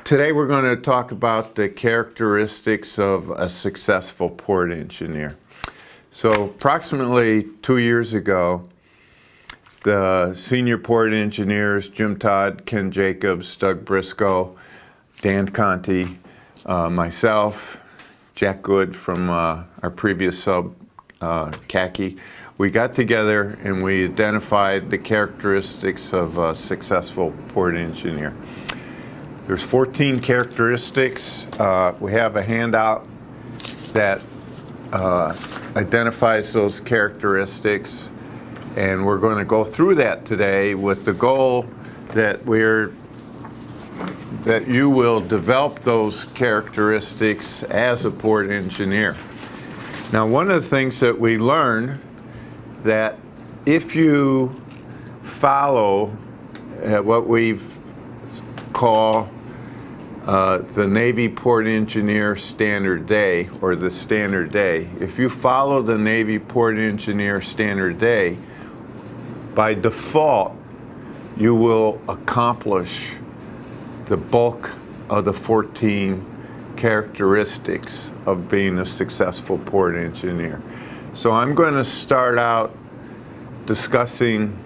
Today we're going to talk about the characteristics of a successful port engineer. So approximately 2 years ago, the senior port engineers, Jim Todd, Ken Jacobs, Doug Briscoe, Dan Conti, myself, Jack Good from our previous sub, Khaki, we got together and we identified the characteristics of a successful port engineer. There's 14 characteristics. We have a handout that identifies those characteristics, and we're going to go through that today with the goal that you will develop those characteristics as a port engineer. Now, one of the things that we learned that if you follow what we call the Navy Port Engineer Standard Day, or the Standard Day. If you follow the Navy Port Engineer Standard Day, by default, you will accomplish the bulk of the 14 characteristics of being a successful port engineer. So I'm going to start out discussing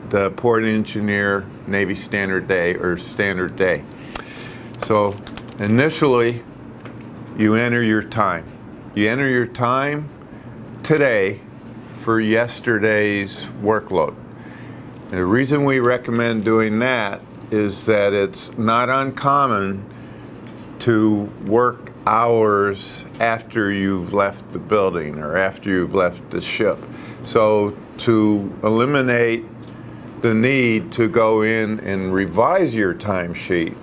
the Port Engineer Navy Standard Day, or Standard Day. So initially, you enter your time. You enter your time today for yesterday's workload. And the reason we recommend doing that is that it's not uncommon to work hours after you've left the building or after you've left the ship. So to eliminate the need to go in and revise your timesheet,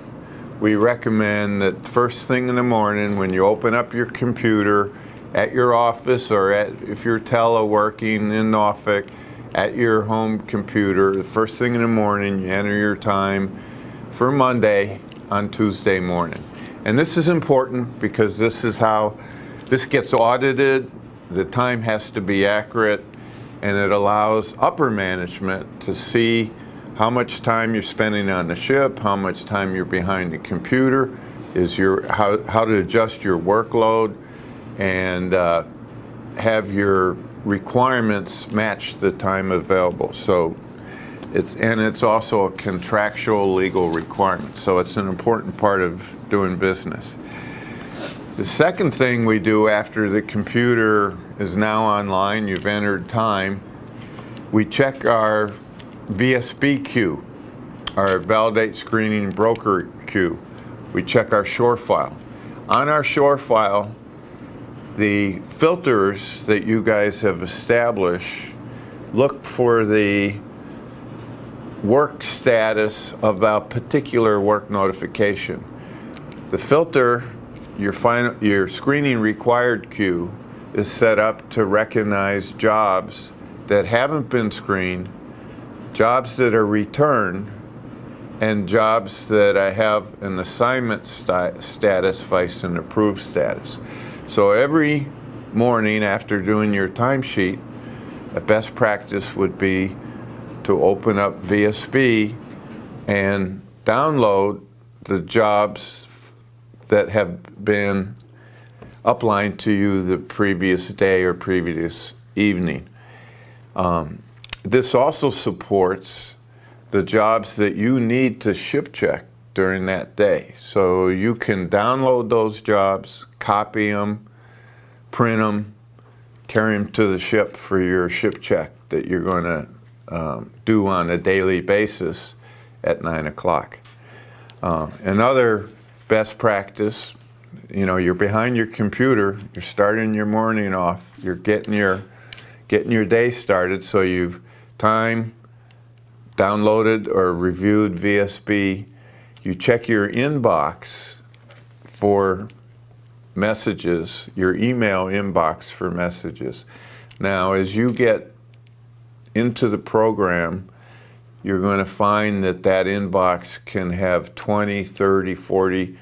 we recommend that first thing in the morning when you open up your computer at your office, or if you're teleworking in Norfolk, at your home computer, the first thing in the morning you enter your time for Monday on Tuesday morning. And this is important because this is how this gets audited. The time has to be accurate, and it allows upper management to see how much time you're spending on the ship, how much time you're behind the computer, how to adjust your workload, and have your requirements match the time available. So it's also a contractual legal requirement. So it's an important part of doing business. The second thing we do after the computer is now online, you've entered time, we check our VSB queue, our Validate Screening Broker queue. We check our shore file. On our shore file, the filters that you guys have established look for the work status of a particular work notification. The filter, your screening required queue, is set up to recognize jobs that haven't been screened, jobs that are returned, and jobs that I have an assignment status vice an approved status. So every morning after doing your timesheet, a best practice would be to open up VSB and download the jobs that have been uplined to you the previous day or previous evening. This also supports the jobs that you need to ship check during that day. So you can download those jobs, copy them, print them, carry them to the ship for your ship check that you're going to do on a daily basis at 9 o'clock. Another best practice, you're behind your computer, you're starting your morning off, you're getting your day started, so you've downloaded or reviewed VSB. You check your inbox for messages, your email inbox for messages. Now, as you get into the program, you're going to find that inbox can have 20, 30, 40,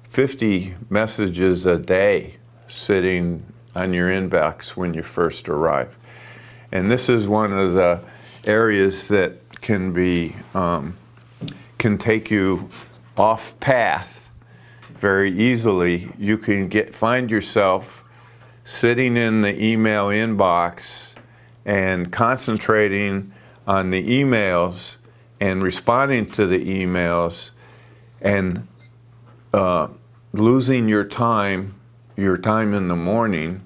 50 messages a day sitting on your inbox when you first arrive. And this is one of the areas that can take you off path very easily, you can find yourself sitting in the email inbox and concentrating on the emails and responding to the emails and losing your time in the morning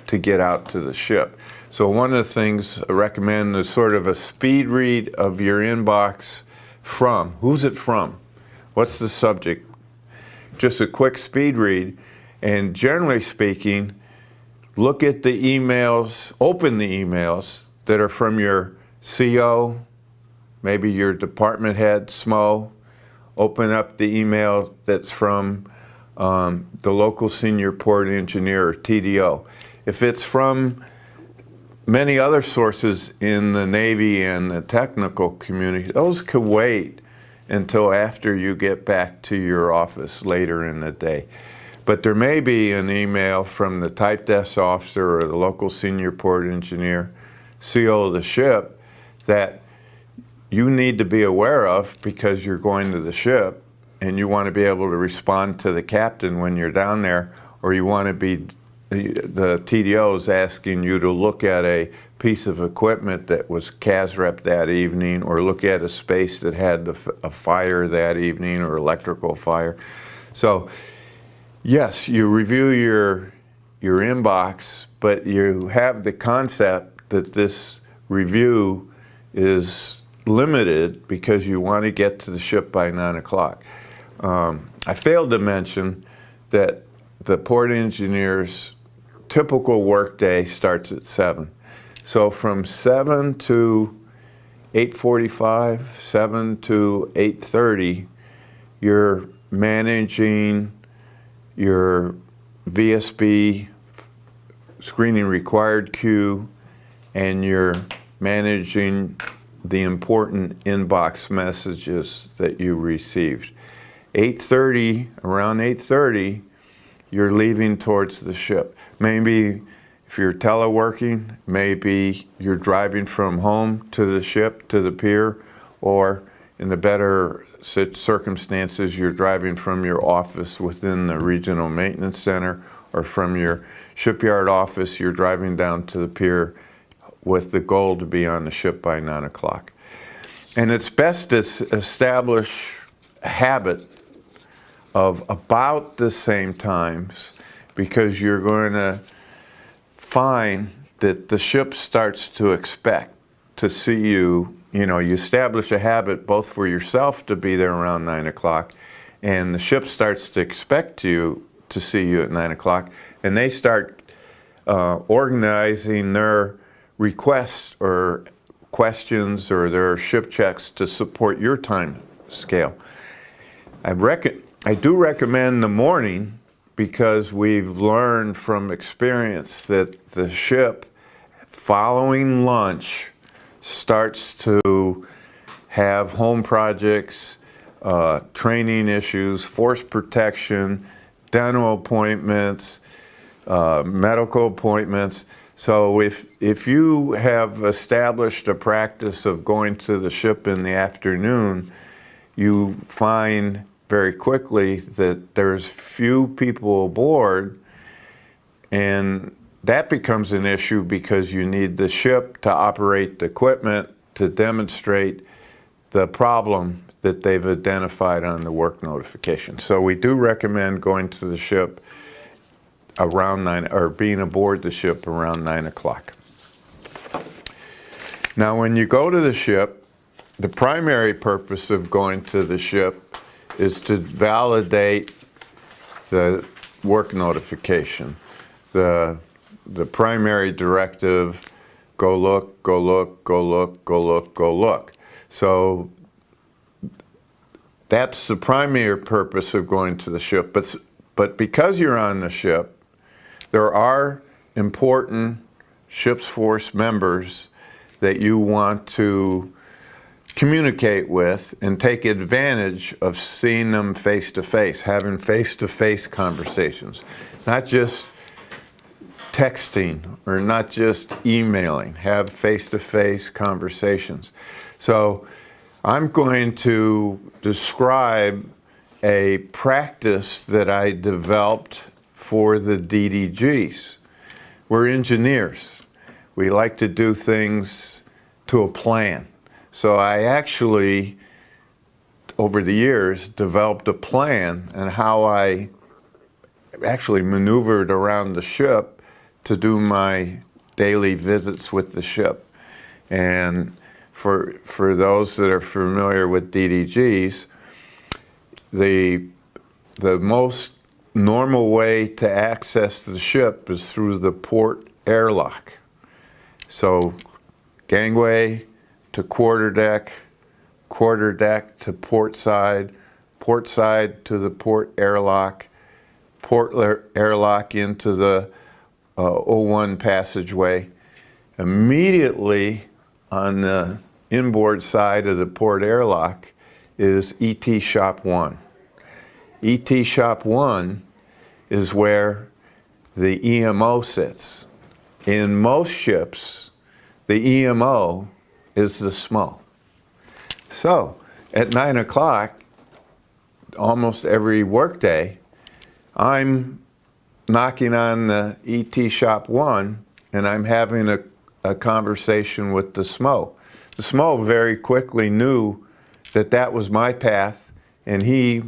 to get out to the ship. So one of the things I recommend is sort of a speed read of your inbox from. Who's it from? What's the subject? Just a quick speed read. And generally speaking, look at the emails, open the emails that are from your CO, maybe your department head, SMO. Open up the email that's from the local senior port engineer or TDO. If it's from many other sources in the Navy and the technical community, those could wait until after you get back to your office later in the day. But there may be an email from the type desk officer or the local senior port engineer, CO of the ship, that you need to be aware of because you're going to the ship and you want to be able to respond to the captain when you're down there, or you want to be, the TDO is asking you to look at a piece of equipment that was CASREP that evening, or look at a space that had a fire that evening, or electrical fire. So yes, you review your inbox, but you have the concept that this review is limited because you want to get to the ship by 9 o'clock. I failed to mention that the port engineer's typical workday starts at 7. So from 7 to 8:45, 7 to 8:30, you're managing your VSB screening required queue, and you're managing the important inbox messages that you received. 8:30, around 8:30, you're leaving towards the ship. Maybe if you're teleworking, maybe you're driving from home to the ship, to the pier, or in the better circumstances, you're driving from your office within the regional maintenance center, or from your shipyard office, you're driving down to the pier with the goal to be on the ship by 9 o'clock. And it's best to establish a habit of about the same times, because you're going to find that the ship starts to expect to see you. You know, you establish a habit both for yourself to be there around 9 o'clock, and the ship starts to expect you to see you at 9 o'clock, and they start organizing their requests or questions or their ship checks to support your time scale. I do recommend the morning, because we've learned from experience that the ship following lunch starts to have home projects, training issues, force protection, dental appointments, medical appointments. So if you have established a practice of going to the ship in the afternoon, you find very quickly that there's few people aboard, and that becomes an issue because you need the ship to operate the equipment to demonstrate the problem that they've identified on the work notification. So we do recommend going to the ship around 9, or being aboard the ship around 9 o'clock. Now, when you go to the ship, the primary purpose of going to the ship is to validate the work notification. The primary directive, go look, go look, go look, go look, go look. So that's the primary purpose of going to the ship. But because you're on the ship, there are important ship's force members that you want to communicate with and take advantage of seeing them face to face, having face-to-face conversations, not just texting or not just emailing, have face-to-face conversations. So I'm going to describe a practice that I developed for the DDGs. We're engineers. We like to do things to a plan. So I actually, over the years, developed a plan and how I actually maneuvered around the ship to do my daily visits with the ship. And for those that are familiar with DDGs, the most normal way to access the ship is through the port airlock. So gangway to quarterdeck to port side to the port airlock into the O1 passageway. Immediately on the inboard side of the port airlock is ET Shop 1. ET Shop 1 is where the EMO sits. In most ships, the EMO is the SMO. So at 9 o'clock, almost every workday, I'm knocking on the ET Shop 1 and I'm having a conversation with the SMO. The SMO very quickly knew that that was my path, and he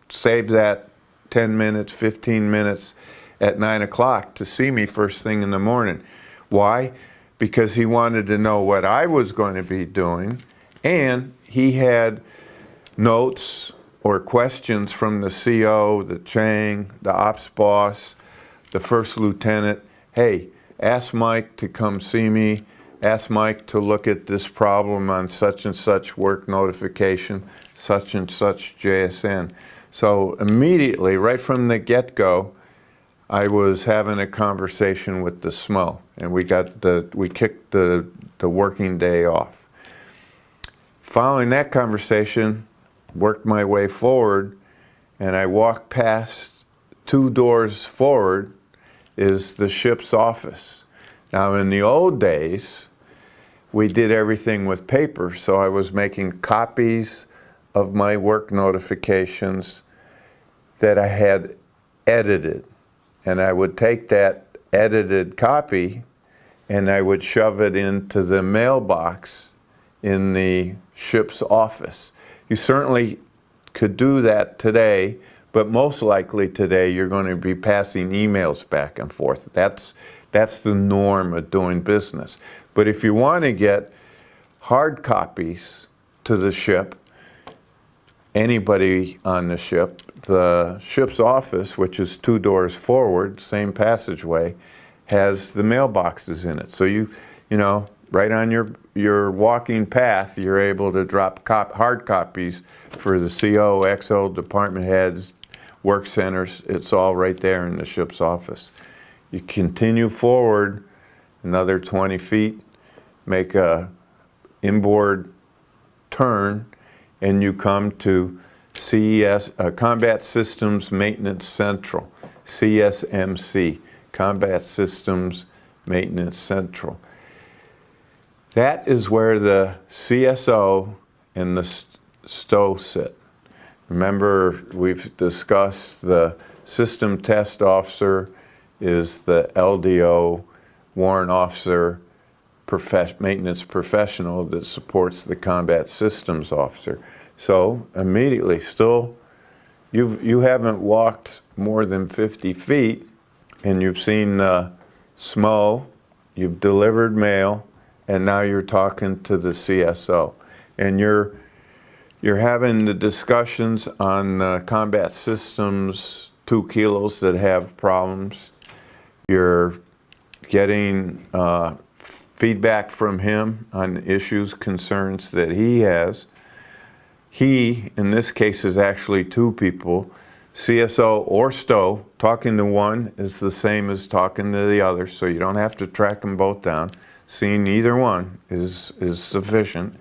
saved that 10 minutes, 15 minutes at 9 o'clock to see me first thing in the morning. Why? Because he wanted to know what I was going to be doing, and he had notes or questions from the CO, the Chang, the ops boss, the first lieutenant. Hey, ask Mike to come see me. Ask Mike to look at this problem on such and such work notification, such and such JSN. So immediately, right from the get-go, I was having a conversation with the SMO, and we kicked the working day off. Following that conversation, worked my way forward, and I walked past 2 doors forward is the ship's office. Now, in the old days, we did everything with paper, so I was making copies of my work notifications that I had edited. And I would take that edited copy and I would shove it into the mailbox in the ship's office. You certainly could do that today, but most likely today you're going to be passing emails back and forth. That's the norm of doing business. But if you want to get hard copies to the ship, anybody on the ship's office, which is 2 doors forward, same passageway, has the mailboxes in it. So you know, right on your walking path, you're able to drop hard copies for the CO, XO, department heads, work centers. It's all right there in the ship's office. You continue forward another 20 feet, make a inboard turn, and you come to CES, Combat Systems Maintenance Central, CSMC, Combat Systems Maintenance Central. That is where the CSO and the STO sit. Remember, we've discussed the System Test Officer is the LDO, Warrant Officer, maintenance professional that supports the Combat Systems Officer. So immediately, still, you haven't walked more than 50 feet, and you've seen the SMO, you've delivered mail, and now you're talking to the CSO, and you're having the discussions on Combat Systems 2 kilos that have problems. You're getting feedback from him on issues, concerns that he has. He, in this case, is actually 2 people, CSO or STO. Talking to one is the same as talking to the other, so you don't have to track them both down. Seeing either one is sufficient.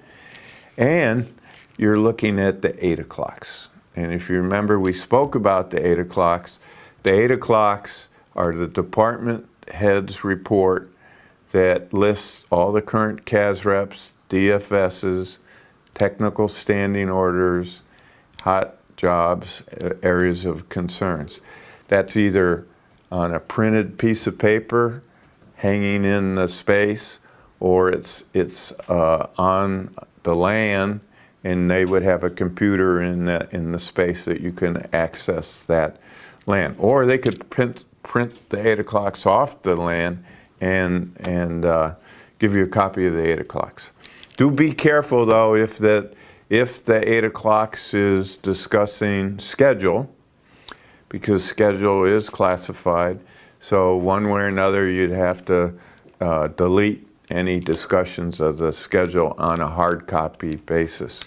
And you're looking at the 8 o'clocks. And if you remember, we spoke about the 8 o'clocks. The 8 o'clocks are the department head's report that lists all the current CAS reps, DFSs, technical standing orders, hot jobs, areas of concerns. That's either on a printed piece of paper hanging in the space, or it's on the LAN, and they would have a computer in the space that you can access that LAN. Or they could print the 8 o'clocks off the LAN and give you a copy of the 8 o'clocks. Do be careful though if the 8 o'clocks is discussing schedule, because schedule is classified. So one way or another, you'd have to delete any discussions of the schedule on a hard copy basis.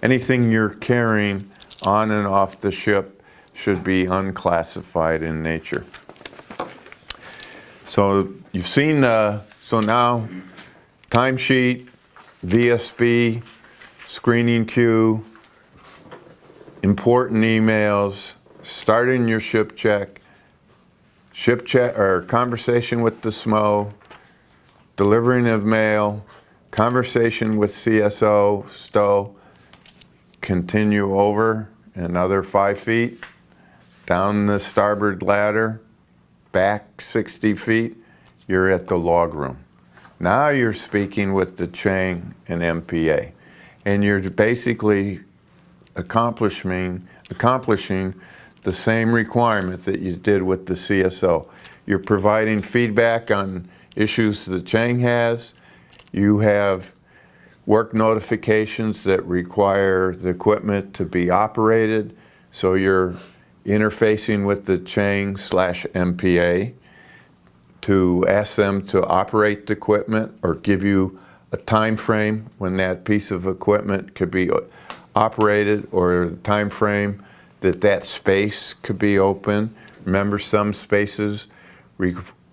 Anything you're carrying on and off the ship should be unclassified in nature. So you've seen so now timesheet, VSB, screening queue, important emails, starting your ship check or conversation with the SMO, delivering of mail, conversation with CSO, stow, continue over another 5 feet, down the starboard ladder, back 60 feet, you're at the log room. Now you're speaking with the Chang and MPA, and you're basically accomplishing the same requirement that you did with the CSO. You're providing feedback on issues that Chang has. You have work notifications that require the equipment to be operated, so you're interfacing with the Chang/MPA to ask them to operate the equipment or give you a time frame when that piece of equipment could be operated, or a time frame that space could be open. Remember, some spaces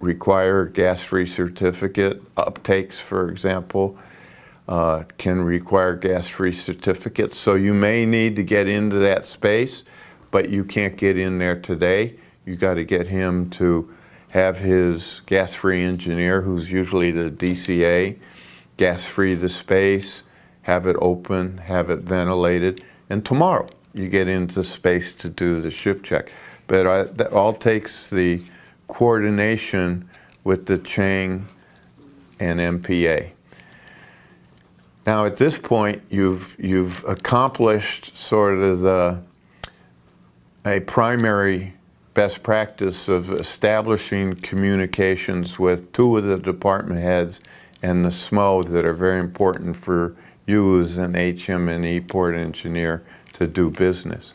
require gas-free certificate. Uptakes, for example, can require gas-free certificates. So you may need to get into that space, but you can't get in there today. You got to get him to have his gas-free engineer, who's usually the DCA, gas-free the space, have it open, have it ventilated, and tomorrow you get into space to do the ship check. But that all takes the coordination with the Chang and MPA. Now at this point, you've accomplished sort of a primary best practice of establishing communications with 2 of the department heads and the SMO that are very important for you as an HM&E port engineer to do business.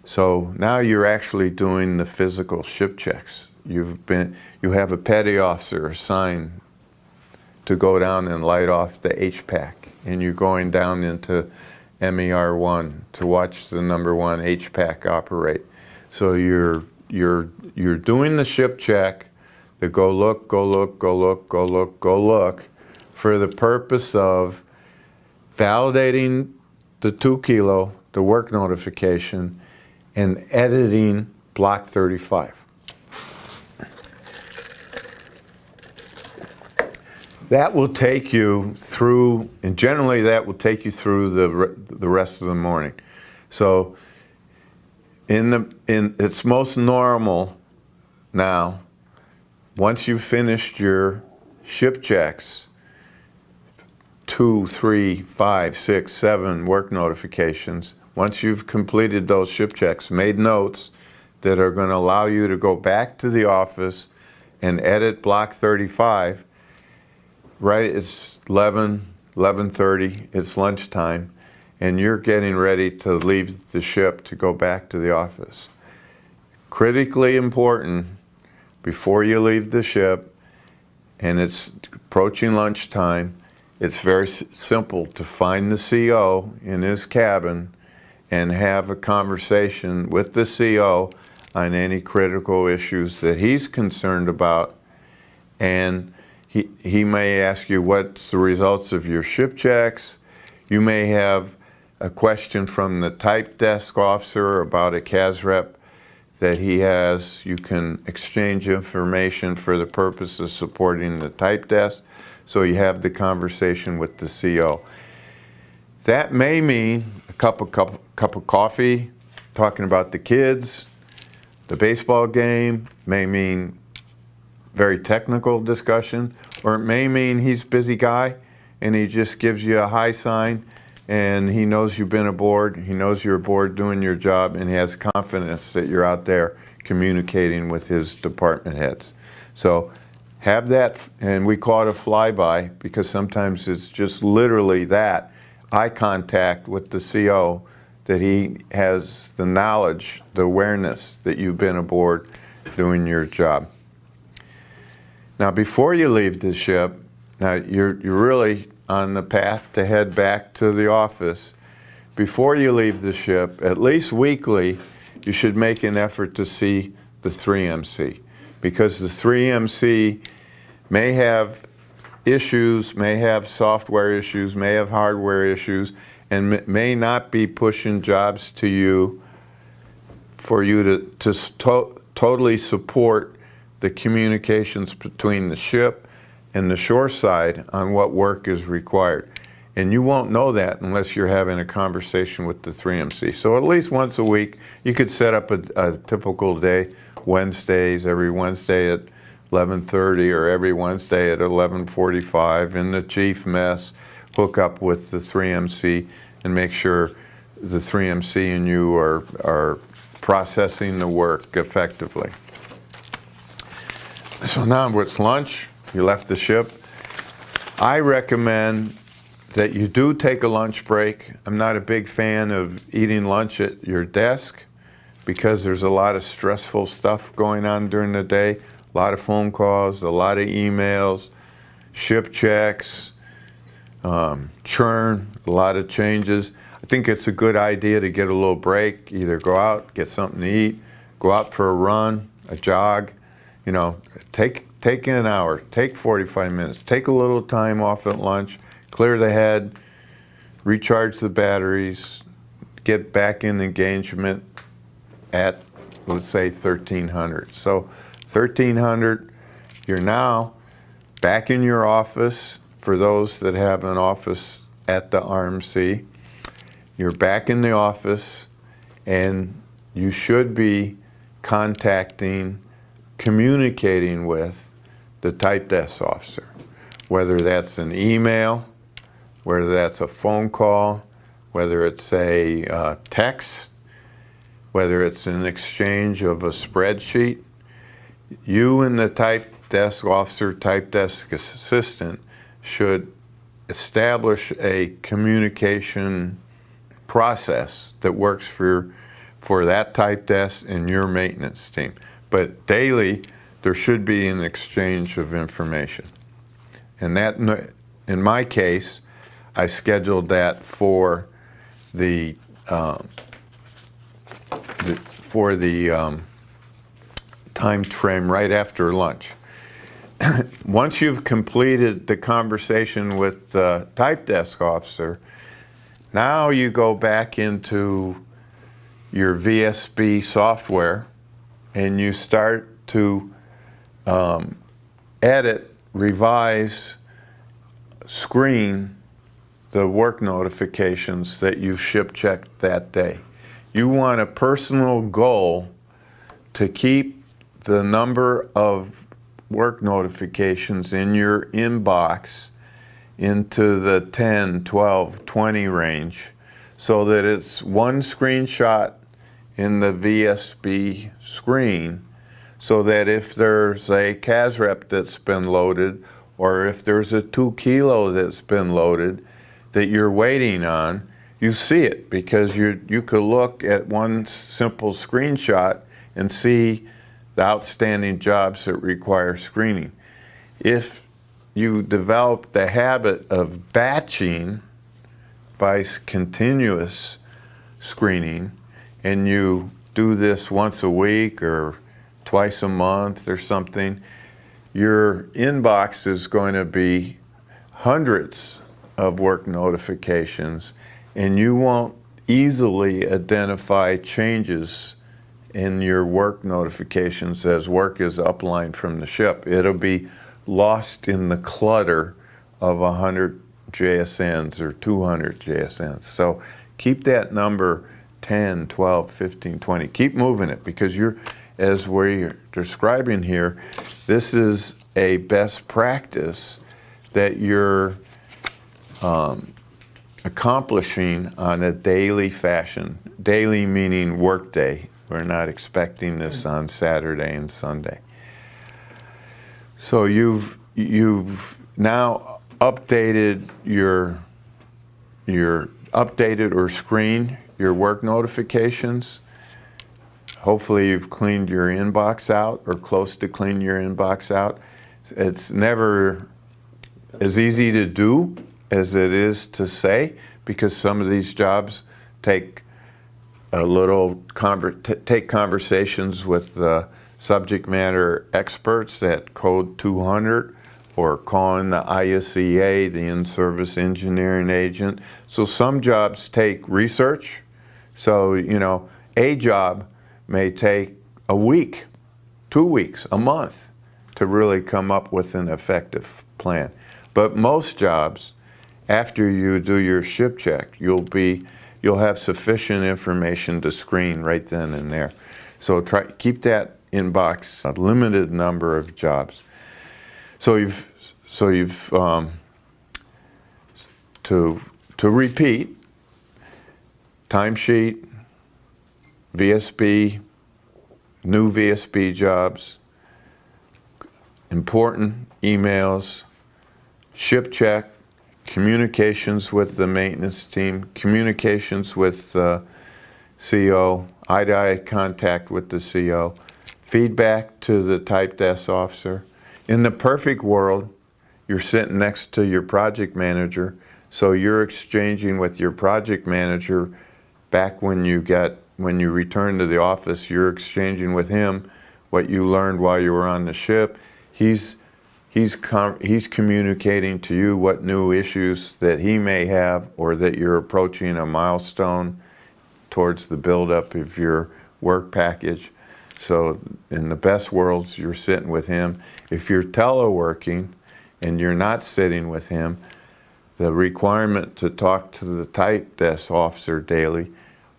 So now you're actually doing the physical ship checks. You have a petty officer assigned to go down and light off the HPAC, and you're going down into MER1 to watch the number 1 HPAC operate. So you're doing the ship check, the go look for the purpose of validating the 2 kilo, the work notification, and editing block 35. That will take you through, and generally that will take you through the rest of the morning. So it's most normal now, once you've finished your ship checks, 2, 3, 5, 6, 7 work notifications, once you've completed those ship checks, made notes that are going to allow you to go back to the office and edit block 35, right? It's 11:30, it's lunchtime, and you're getting ready to leave the ship to go back to the office. Critically important, before you leave the ship, and it's approaching lunchtime, it's very simple to find the CO in his cabin and have a conversation with the CO on any critical issues that he's concerned about. And he may ask you what's the results of your ship checks. You may have a question from the type desk officer about a CAS rep that he has. You can exchange information for the purpose of supporting the type desk. So you have the conversation with the CO. That may mean a cup of coffee, talking about the kids, the baseball game, may mean very technical discussion, or it may mean he's a busy guy and he just gives you a high sign and he knows you've been aboard, he knows you're aboard doing your job, and he has confidence that you're out there communicating with his department heads. So have that, and we call it a flyby because sometimes it's just literally that, eye contact with the CO, that he has the knowledge, the awareness that you've been aboard doing your job. Now, before you leave the ship, now you're really on the path to head back to the office. Before you leave the ship, at least weekly, you should make an effort to see the 3MC, because the 3MC may have issues, may have software issues, may have hardware issues, and may not be pushing jobs to you for you to totally support the communications between the ship and the shore side on what work is required. And you won't know that unless you're having a conversation with the 3MC. So at least once a week, you could set up a typical day, Wednesdays, every Wednesday at 11:30 or every Wednesday at 11:45 in the chief mess, hook up with the 3MC and make sure the 3MC and you are processing the work effectively. So now it's lunch, you left the ship. I recommend that you do take a lunch break. I'm not a big fan of eating lunch at your desk because there's a lot of stressful stuff going on during the day, a lot of phone calls, a lot of emails, ship checks, churn, a lot of changes. I think it's a good idea to get a little break, either go out, get something to eat, go out for a run, a jog, you know, take an hour, take 45 minutes, take a little time off at lunch, clear the head, recharge the batteries, get back in engagement at, let's say, 1300. So 1300, you're now back in your office. For those that have an office at the RMC, you're back in the office and you should be contacting, communicating with the type desk officer, whether that's an email, whether that's a phone call, whether it's a text, whether it's an exchange of a spreadsheet. You and the type desk officer, type desk assistant should establish a communication process that works for that type desk and your maintenance team. But daily, there should be an exchange of information. And that, in my case, I scheduled that for the time frame right after lunch. Once you've completed the conversation with the type desk officer, now you go back into your VSB software and you start to edit, revise, screen the work notifications that you ship checked that day. You want a personal goal to keep the number of work notifications in your inbox into the 10, 12, 20 range so that it's one screenshot in the VSB screen, so that if there's a CAS rep that's been loaded or if there's a 2 kilo that's been loaded that you're waiting on, you see it because you could look at one simple screenshot and see the outstanding jobs that require screening. If you develop the habit of batching by continuous screening, and you do this once a week or twice a month or something, your inbox is going to be hundreds of work notifications, and you won't easily identify changes in your work notifications as work is uplined from the ship. It'll be lost in the clutter of 100 JSNs or 200 JSNs. So keep that number 10, 12, 15, 20. Keep moving it, because as we're describing here, this is a best practice that you're accomplishing on a daily fashion. Daily meaning work day. We're not expecting this on Saturday and Sunday. So you've now updated updated or screened your work notifications. Hopefully you've cleaned your inbox out or close to clean your inbox out. It's never as easy to do as it is to say, because some of these jobs take a little take conversations with the subject matter experts at Code 200, or calling the ISEA, the in-service engineering agent. So some jobs take research. So, a job may take a week, 2 weeks, a month to really come up with an effective plan. But most jobs, after you do your ship check, you'll have sufficient information to screen right then and there. So keep that inbox a limited number of jobs. So you've to repeat: timesheet, VSB, new VSB jobs, important emails, ship check, communications with the maintenance team, communications with the CO, eye-to-eye contact with the CO, feedback to the type desk officer. In the perfect world, you're sitting next to your project manager, so you're exchanging with your project manager back when you return to the office. You're exchanging with him what you learned while you were on the ship. He's communicating to you what new issues that he may have, or that you're approaching a milestone towards the buildup of your work package. So in the best worlds, you're sitting with him. If you're teleworking and you're not sitting with him, the requirement to talk to the type desk officer daily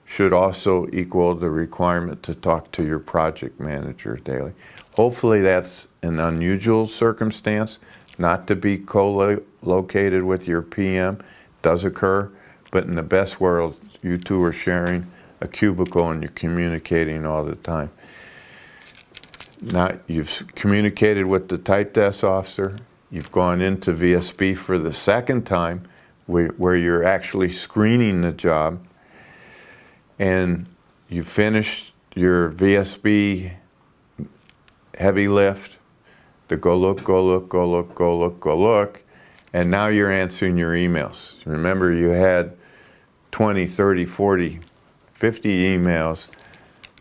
should also equal the requirement to talk to your project manager daily. Hopefully that's an unusual circumstance, not to be co-located with your PM. Does occur, but in the best world, you two are sharing a cubicle and you're communicating all the time. Now, you've communicated with the type desk officer, you've gone into VSB for the second time, where you're actually screening the job, and you finished your VSB heavy lift, the go look, go look, go look, go look, go look, and now you're answering your emails. Remember, you had 20, 30, 40, 50 emails,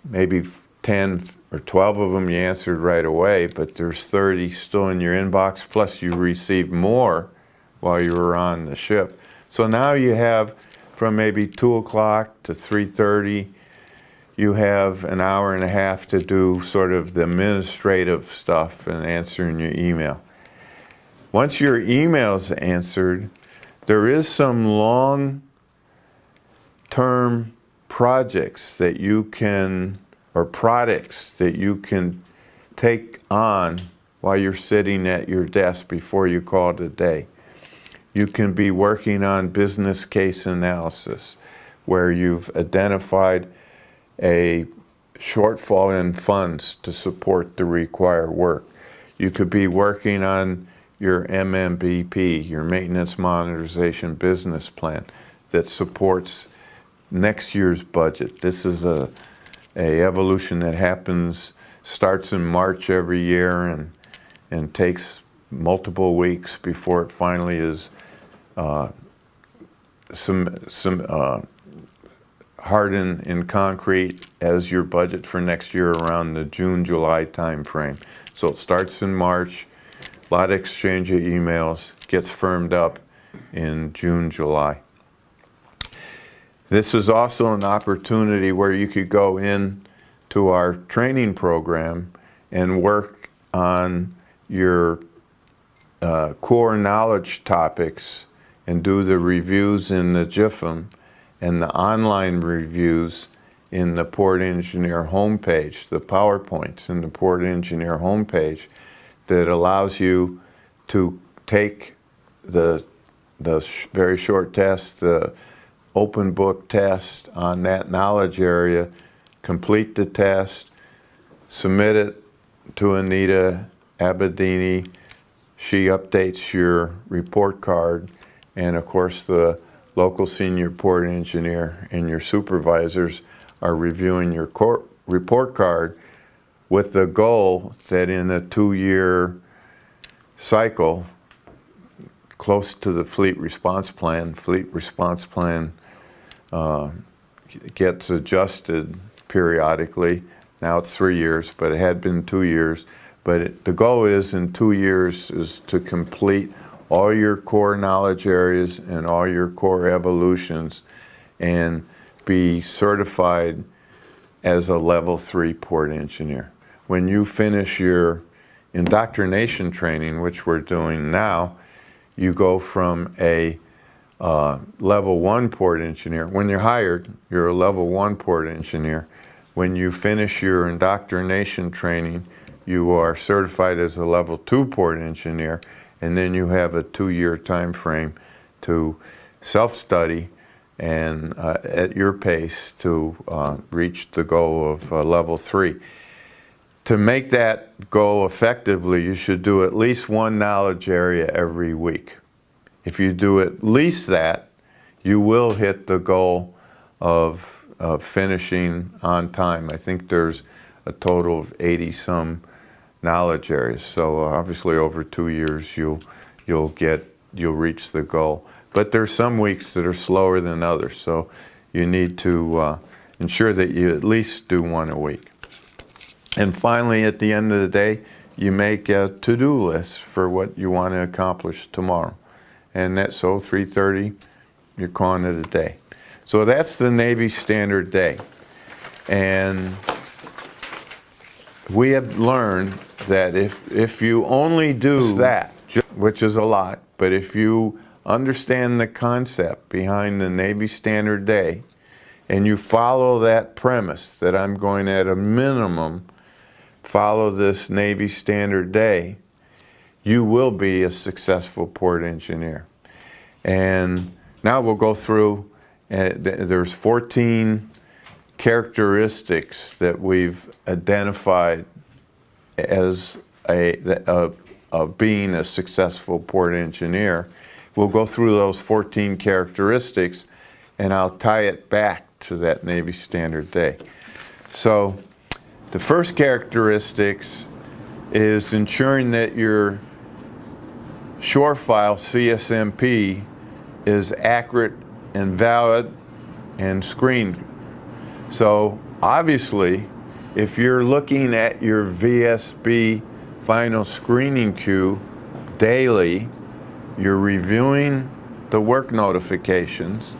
maybe 10 or 12 of them you answered right away, but there's 30 still in your inbox, plus you received more while you were on the ship. So now you have, from maybe 2 o'clock to 3:30, you have an hour and a half to do sort of the administrative stuff and answering your email. Once your email's answered, there is some long-term projects that you can, or products that you can take on while you're sitting at your desk before you call it a day. You can be working on business case analysis, where you've identified a shortfall in funds to support the required work. You could be working on your MMBP, your Maintenance Modernization Business Plan, that supports next year's budget. This is a evolution that starts in March every year and takes multiple weeks before it finally is hardened in concrete as your budget for next year around the June, July time frame. So it starts in March, a lot of exchange of emails, gets firmed up in June, July. This is also an opportunity where you could go in to our training program and work on your core knowledge topics and do the reviews in the GIFM and the online reviews in the Port Engineer homepage, the PowerPoints in the Port Engineer homepage that allows you to take the very short test, the open book test on that knowledge area, complete the test, submit it to Anita Abedini. She updates your report card, and of course the local senior port engineer and your supervisors are reviewing your report card with the goal that in a 2-year cycle, close to the fleet response plan gets adjusted periodically. Now it's 3 years, but it had been 2 years. But the goal is in 2 years is to complete all your core knowledge areas and all your core evolutions and be certified as a level 3 port engineer. When you finish your indoctrination training, which we're doing now, you go from a level 1 port engineer. When you're hired, you're a level 1 port engineer. When you finish your indoctrination training, you are certified as a level 2 port engineer, and then you have a 2-year time frame to self-study and at your pace to reach the goal of level 3. To make that go effectively, you should do at least one knowledge area every week. If you do at least that, you will hit the goal of finishing on time. I think there's a total of 80-some knowledge areas. So obviously over 2 years you'll reach the goal. But there's some weeks that are slower than others, so you need to ensure that you at least do one a week. And finally, at the end of the day, you make a to-do list for what you want to accomplish tomorrow. And that's so 3:30, you're calling it a day. So that's the Navy Standard Day. And we have learned that if you only do that, which is a lot, but if you understand the concept behind the Navy Standard Day, and you follow that premise that I'm going at a minimum follow this Navy Standard Day, you will be a successful port engineer. And now we'll go through, there's 14 characteristics that we've identified as of being a successful port engineer. We'll go through those 14 characteristics, and I'll tie it back to that Navy Standard Day. So the first characteristics is ensuring that your shore file CSMP is accurate and valid and screened. So obviously, if you're looking at your VSB final screening queue daily, you're reviewing the work notifications,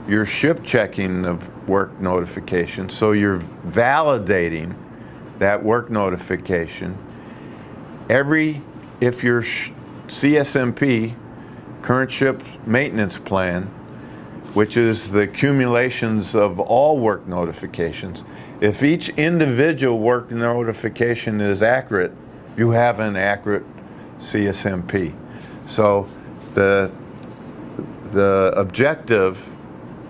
you're ship checking the work notifications, so you're validating that work notification. If your CSMP, current ship maintenance plan, which is the accumulations of all work notifications, if each individual work notification is accurate, you have an accurate CSMP. So the objective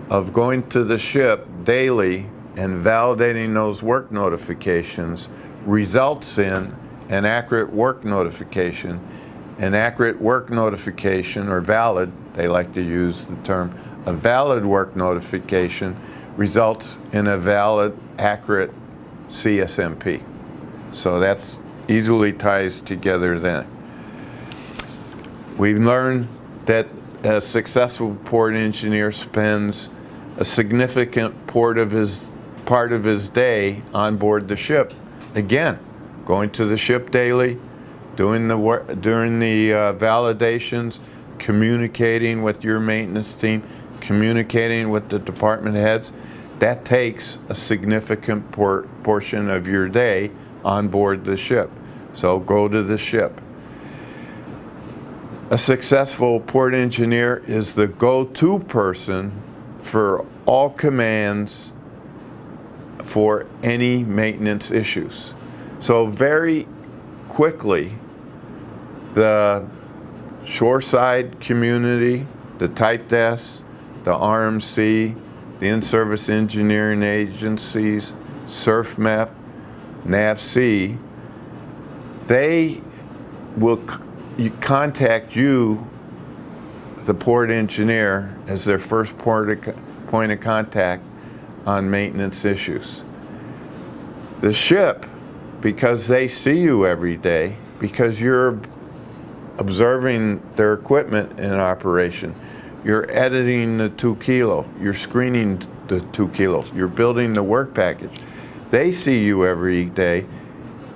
of going to the ship daily and validating those work notifications results in an accurate work notification. An accurate work notification, or valid, they like to use the term, a valid work notification results in a valid, accurate CSMP. So that's easily ties together then. We've learned that a successful port engineer spends a significant part of his day on board the ship. Again, going to the ship daily, doing the work, during the validations, communicating with your maintenance team, communicating with the department heads. That takes a significant portion of your day on board the ship. So go to the ship. A successful port engineer is the go-to person for all commands for any maintenance issues. So very quickly, the Shoreside Community, the Type Desk, the RMC, the In-Service Engineering Agencies, SurfMap, NAVC, they will contact you, the port engineer, as their first point of contact on maintenance issues. The ship, because they see you every day, because you're observing their equipment in operation, you're editing the 2 kilo, you're screening the 2 kilo, you're building the work package. They see you every day.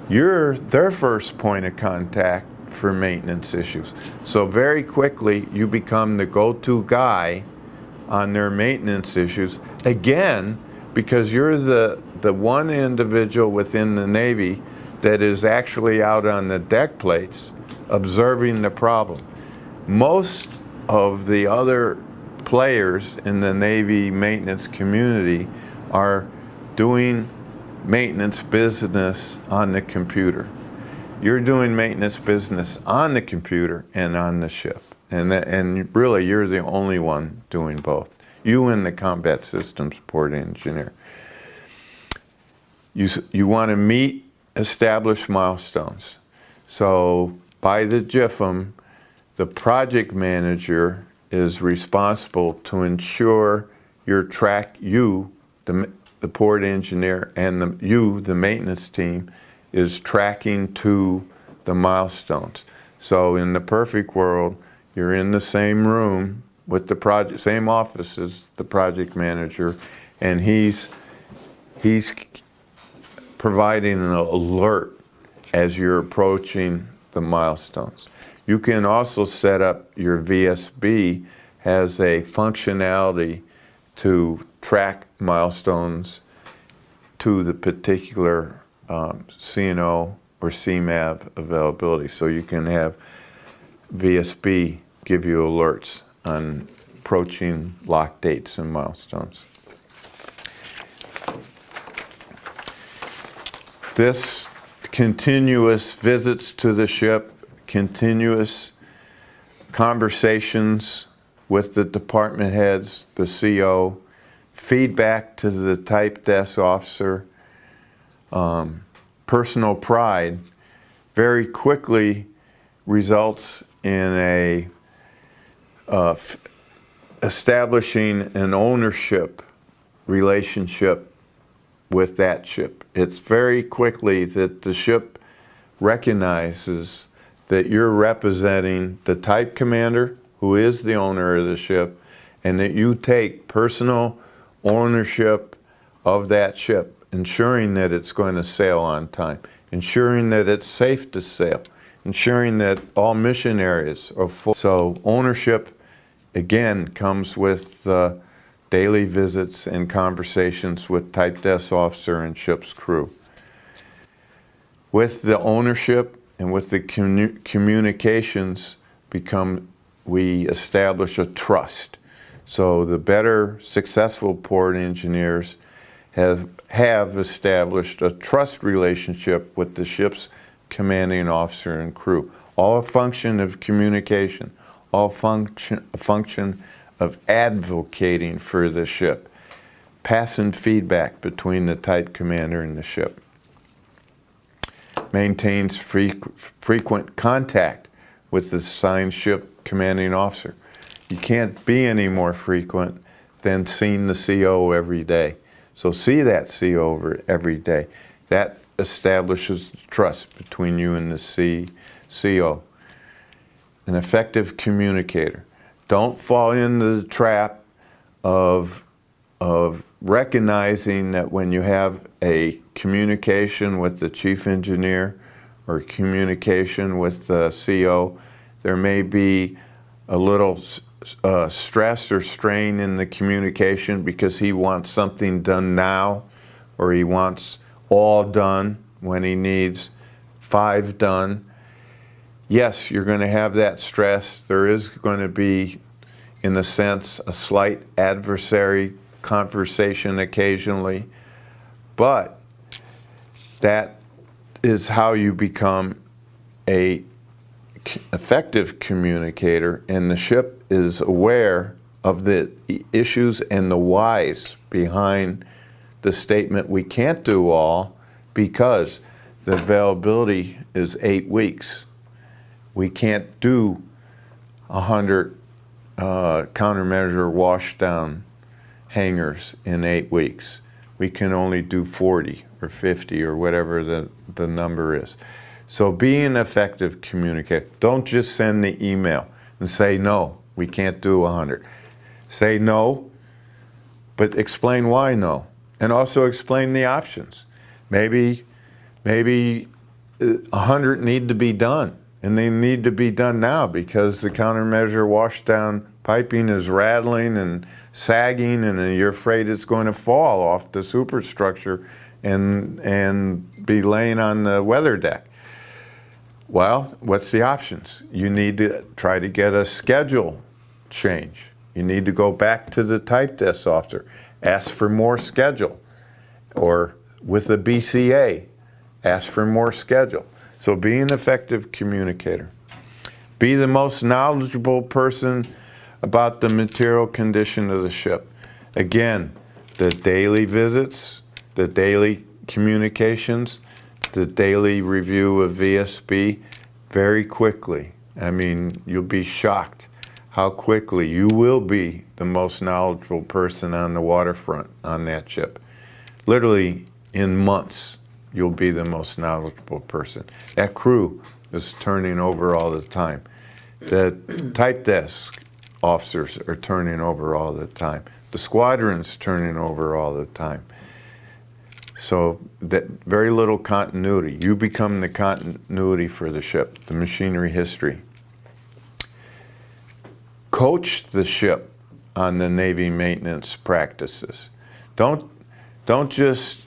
You're their first point of contact for maintenance issues. So very quickly, you become the go-to guy on their maintenance issues. Again, because you're the one individual within the Navy that is actually out on the deck plates observing the problem. Most of the other players in the Navy maintenance community are doing maintenance business on the computer. You're doing maintenance business on the computer and on the ship. And really, you're the only one doing both. You and the combat systems port engineer. You want to meet established milestones. So by the GIFM, the project manager is responsible to ensure the port engineer, and the maintenance team, is tracking to the milestones. So in the perfect world, you're in the same room with the project, same office as the project manager, and he's providing an alert as you're approaching the milestones. You can also set up your VSB as a functionality to track milestones to the particular CNO or CMAV availability. So you can have VSB give you alerts on approaching lock dates and milestones. This continuous visits to the ship, continuous conversations with the department heads, the CO, feedback to the type desk officer, personal pride, very quickly results in establishing an ownership relationship with that ship. It's very quickly that the ship recognizes that you're representing the type commander, who is the owner of the ship, and that you take personal ownership of that ship, ensuring that it's going to sail on time, ensuring that it's safe to sail, ensuring that all mission areas are full. So ownership, again, comes with daily visits and conversations with type desk officer and ship's crew. With the ownership and with the communications we establish a trust. So the better successful port engineers have established a trust relationship with the ship's commanding officer and crew. All a function of communication, all a function of advocating for the ship, passing feedback between the type commander and the ship. Maintains frequent contact with the assigned ship commanding officer. You can't be any more frequent than seeing the CO every day. So see that CO every day. That establishes trust between you and the CO. An effective communicator. Don't fall into the trap of recognizing that when you have a communication with the chief engineer or communication with the CO, there may be a little stress or strain in the communication because he wants something done now, or he wants all done when he needs 5 done. yes, you're going to have that stress. There is going to be, in a sense, a slight adversary conversation occasionally, but that is how you become a effective communicator, and the ship is aware of the issues and the whys behind the statement, we can't do all, because the availability is 8 weeks. We can't do 100 countermeasure washdown hangars in 8 weeks. We can only do 40 or 50 or whatever the number is. So be an effective communicator. Don't just send the email and say, no, we can't do 100. Say no, but explain why no. And also explain the options. Maybe 100 need to be done, and they need to be done now because the countermeasure washdown piping is rattling and sagging, and you're afraid it's going to fall off the superstructure and be laying on the weather deck. Well, what's the options? You need to try to get a schedule change. You need to go back to the type desk officer, ask for more schedule, or with the BCA, ask for more schedule. So be an effective communicator. Be the most knowledgeable person about the material condition of the ship. Again, the daily visits, the daily communications, the daily review of VSB very quickly. I mean, you'll be shocked how quickly you will be the most knowledgeable person on the waterfront on that ship. Literally in months, you'll be the most knowledgeable person. That crew is turning over all the time. The type desk officers are turning over all the time. The squadron's turning over all the time. So that very little continuity. You become the continuity for the ship, the machinery history. Coach the ship on the Navy maintenance practices. Don't just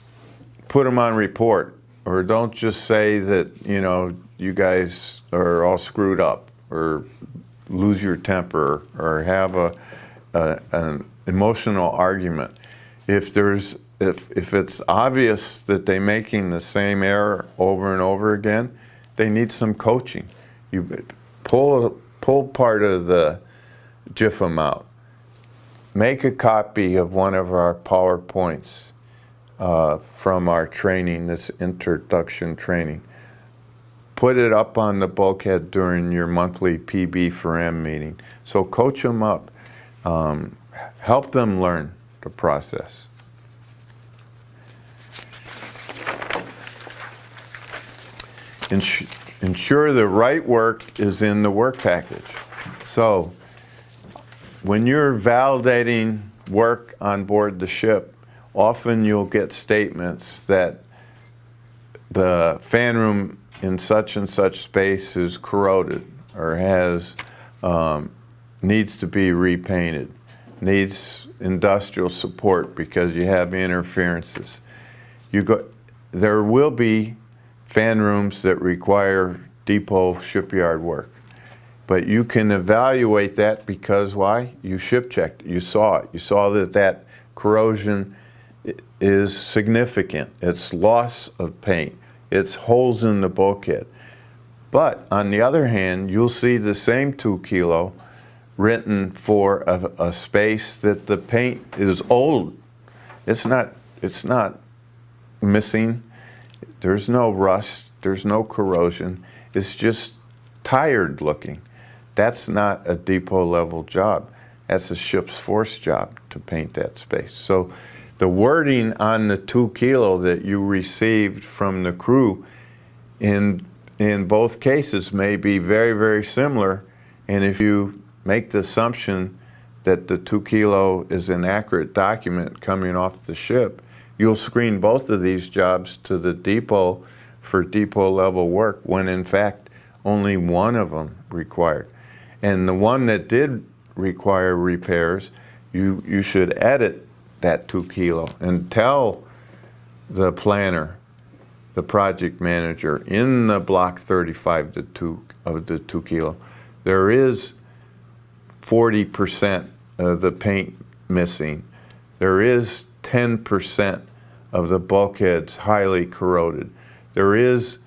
put them on report, or don't just say that, you know, you guys are all screwed up, or lose your temper, or have an emotional argument. If it's obvious that they're making the same error over and over again, they need some coaching. You pull part of the GIFM out. Make a copy of one of our PowerPoints from our training, this introduction training. Put it up on the bulkhead during your monthly PB4M meeting. So coach them up. Help them learn the process. Ensure the right work is in the work package. So when you're validating work on board the ship, often you'll get statements that the fan room in such and such space is corroded, or needs to be repainted, needs industrial support because you have interferences. There will be fan rooms that require depot shipyard work. But you can evaluate that because why? You ship checked, you saw it. You saw that corrosion is significant. It's loss of paint. It's holes in the bulkhead. But on the other hand, you'll see the same 2 kilo written for a space that the paint is old. It's not missing. There's no rust. There's no corrosion. It's just tired looking. That's not a depot level job. That's a ship's force job to paint that space. So the wording on the 2 kilo that you received from the crew in both cases may be very, very similar. And if you make the assumption that the 2 kilo is an accurate document coming off the ship, you'll screen both of these jobs to the depot for depot level work when in fact only one of them required. And the one that did require repairs, you should edit that 2 kilo and tell the planner, the project manager in the block 35 of the 2 kilo, there is 40% of the paint missing. There is 10% of the bulkheads highly corroded. There is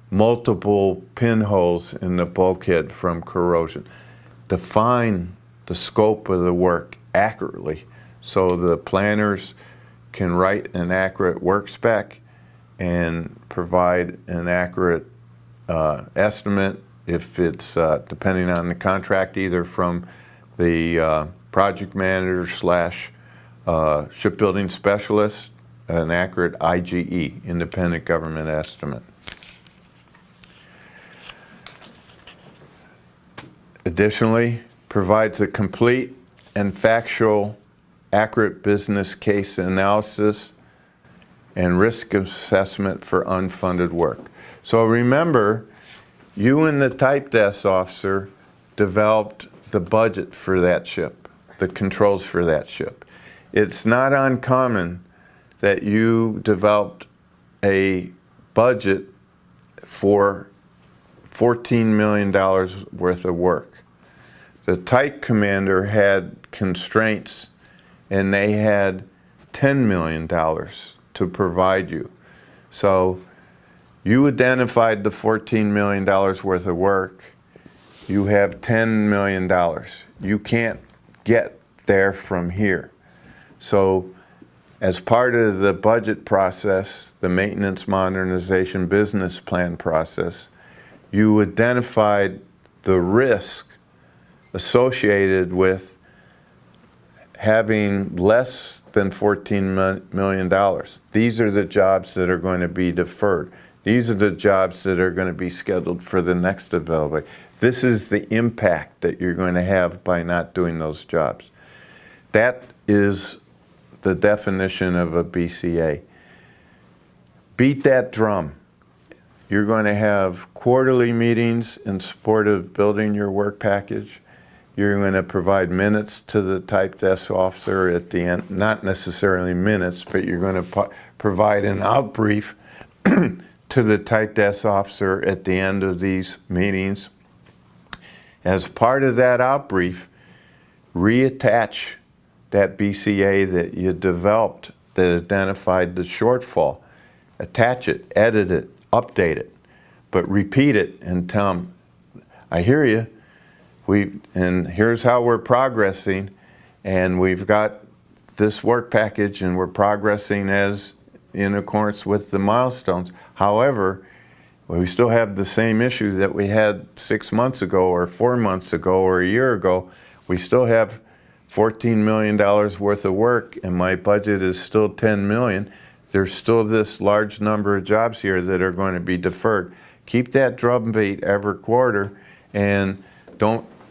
multiple pinholes in the bulkhead from corrosion. Define the scope of the work accurately so the planners can write an accurate work spec and provide an accurate estimate if it's, depending on the contract, either from the project manager slash shipbuilding specialist, an accurate IGE, independent government estimate. Additionally, provides a complete and factual, accurate business case analysis and risk assessment for unfunded work. So remember, you and the type desk officer developed the budget for that ship, the controls for that ship. It's not uncommon that you developed a budget for $14 million worth of work. The type commander had constraints and they had $10 million to provide you. So you identified the $14 million worth of work. You have $10 million. You can't get there from here. So as part of the budget process, the maintenance modernization business plan process, you identified the risk associated with having less than $14 million. These are the jobs that are going to be deferred. These are the jobs that are going to be scheduled for the next development. This is the impact that you're going to have by not doing those jobs. That is the definition of a BCA. Beat that drum. You're going to have quarterly meetings in support of building your work package. You're going to provide minutes to the type desk officer at the end, not necessarily minutes, but you're going to provide an outbrief to the type desk officer at the end of these meetings. As part of that outbrief, reattach that BCA that you developed that identified the shortfall. Attach it, edit it, update it, but repeat it and tell them, I hear you. And here's how we're progressing, and we've got this work package and we're progressing as in accordance with the milestones. However, we still have the same issue that we had 6 months ago or 4 months ago or a year ago. We still have $14 million worth of work and my budget is still $10 million. There's still this large number of jobs here that are going to be deferred. Keep that drumbeat every quarter, and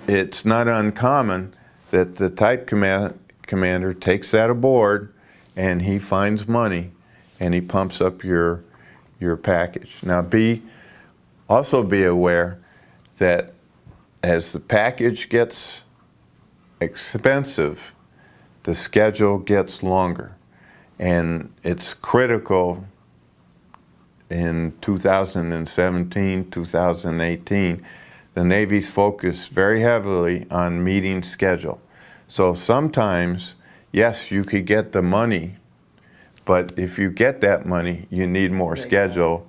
it's not uncommon that the type commander takes that aboard and he finds money and he pumps up your package. Now also be aware that as the package gets expensive, the schedule gets longer. And it's critical in 2017, 2018, the Navy's focused very heavily on meeting schedule. So sometimes, yes, you could get the money, but if you get that money, you need more schedule,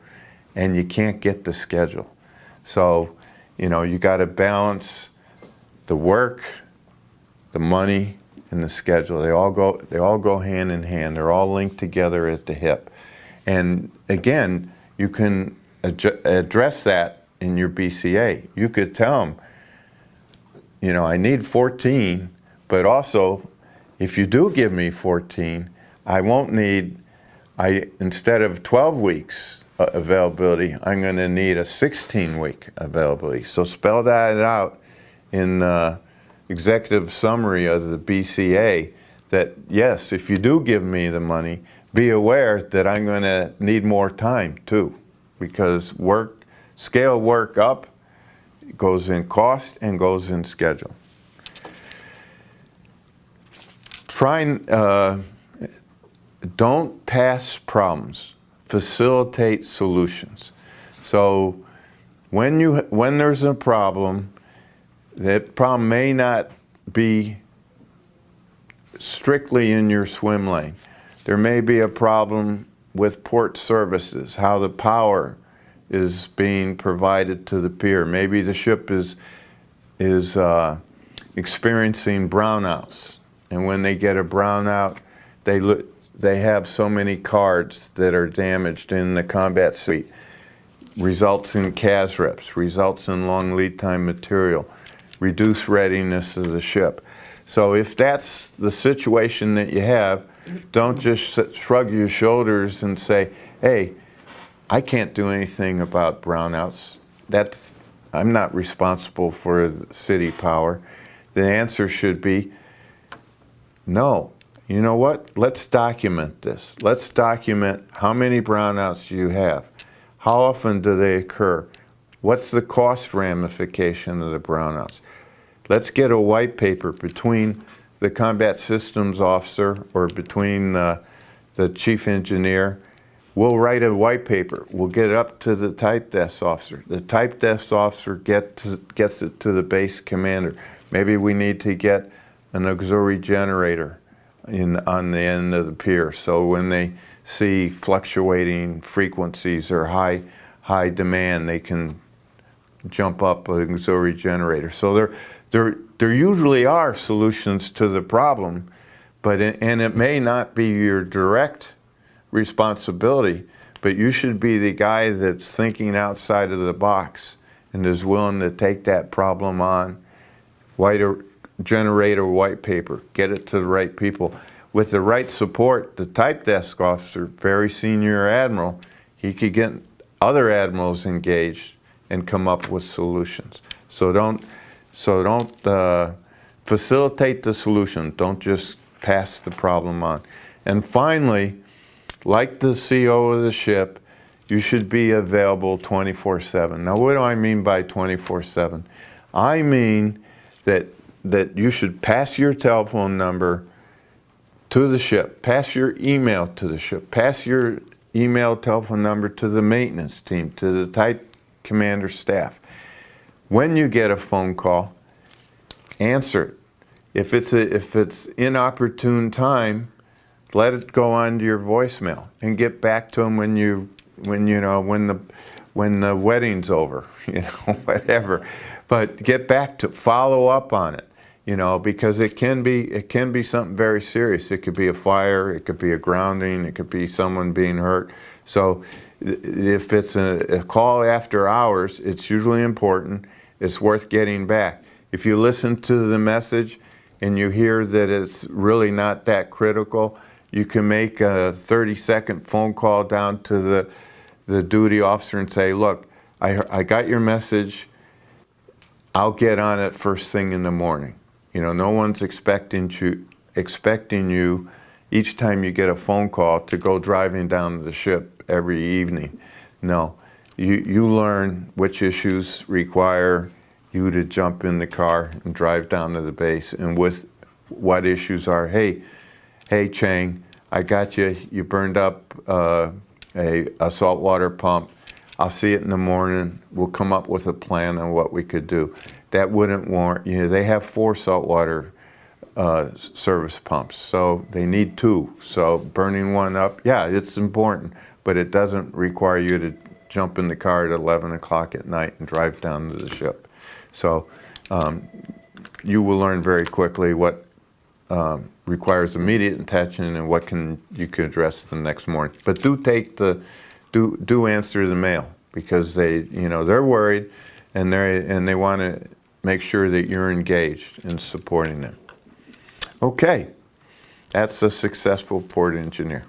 and you can't get the schedule. So, you got to balance the work, the money, and the schedule. They all go hand in hand. They're all linked together at the hip. And again, you can address that in your BCA. You could tell them, I need 14, but also, if you do give me 14, instead of 12 weeks availability, I'm going to need a 16-week availability. So spell that out in the executive summary of the BCA that, yes, if you do give me the money, be aware that I'm going to need more time too, because scale work up goes in cost and goes in schedule. Don't pass problems. facilitate solutions. So when there's a problem, that problem may not be strictly in your swim lane. There may be a problem with port services, how the power is being provided to the pier. Maybe the ship is experiencing brownouts, and when they get a brownout, they have so many cards that are damaged in the combat suite. Results in CAS reps, results in long lead time material, reduced readiness of the ship. So if that's the situation that you have, don't just shrug your shoulders and say, hey, I can't do anything about brownouts. I'm not responsible for the city power. The answer should be, no. You know what? Let's document this. Let's document how many brownouts you have. How often do they occur? What's the cost ramification of the brownouts? Let's get a white paper between the combat systems officer or between the chief engineer. We'll write a white paper. We'll get it up to the type desk officer. The type desk officer gets it to the base commander. Maybe we need to get an auxiliary generator on the end of the pier, so when they see fluctuating frequencies or high demand, they can jump up an auxiliary generator. So there usually are solutions to the problem, and it may not be your direct responsibility, but you should be the guy that's thinking outside of the box and is willing to take that problem on, generate a white paper, get it to the right people. With the right support, the type desk officer, very senior admiral, he could get other admirals engaged and come up with solutions. So don't facilitate the solution. Don't just pass the problem on. And finally, like the CO of the ship, you should be available 24/7. Now, what do I mean by 24/7? I mean that you should pass your telephone number to the ship, pass your email to the ship, pass your email telephone number to the maintenance team, to the type commander staff. When you get a phone call, answer it. If it's inopportune time, let it go on to your voicemail and get back to them when the wedding's over, whatever. But get back to follow up on it, because it can be something very serious. It could be a fire, it could be a grounding, it could be someone being hurt. So if it's a call after hours, it's usually important. It's worth getting back. If you listen to the message and you hear that it's really not that critical, you can make a 30-second phone call down to the duty officer and say, look, I got your message. I'll get on it first thing in the morning. No one's expecting you each time you get a phone call to go driving down to the ship every evening. No, you learn which issues require you to jump in the car and drive down to the base, and with what issues are, hey, Chang, I got you. You burned up a saltwater pump. I'll see it in the morning. We'll come up with a plan on what we could do. That wouldn't warrant, they have 4 saltwater service pumps, so they need 2. So burning one up, yeah, it's important, but it doesn't require you to jump in the car at 11 o'clock at night and drive down to the ship. So you will learn very quickly what requires immediate attention and what you can address the next morning. But do answer the mail, because they're worried and they want to make sure that you're engaged in supporting them. Okay, that's a successful port engineer.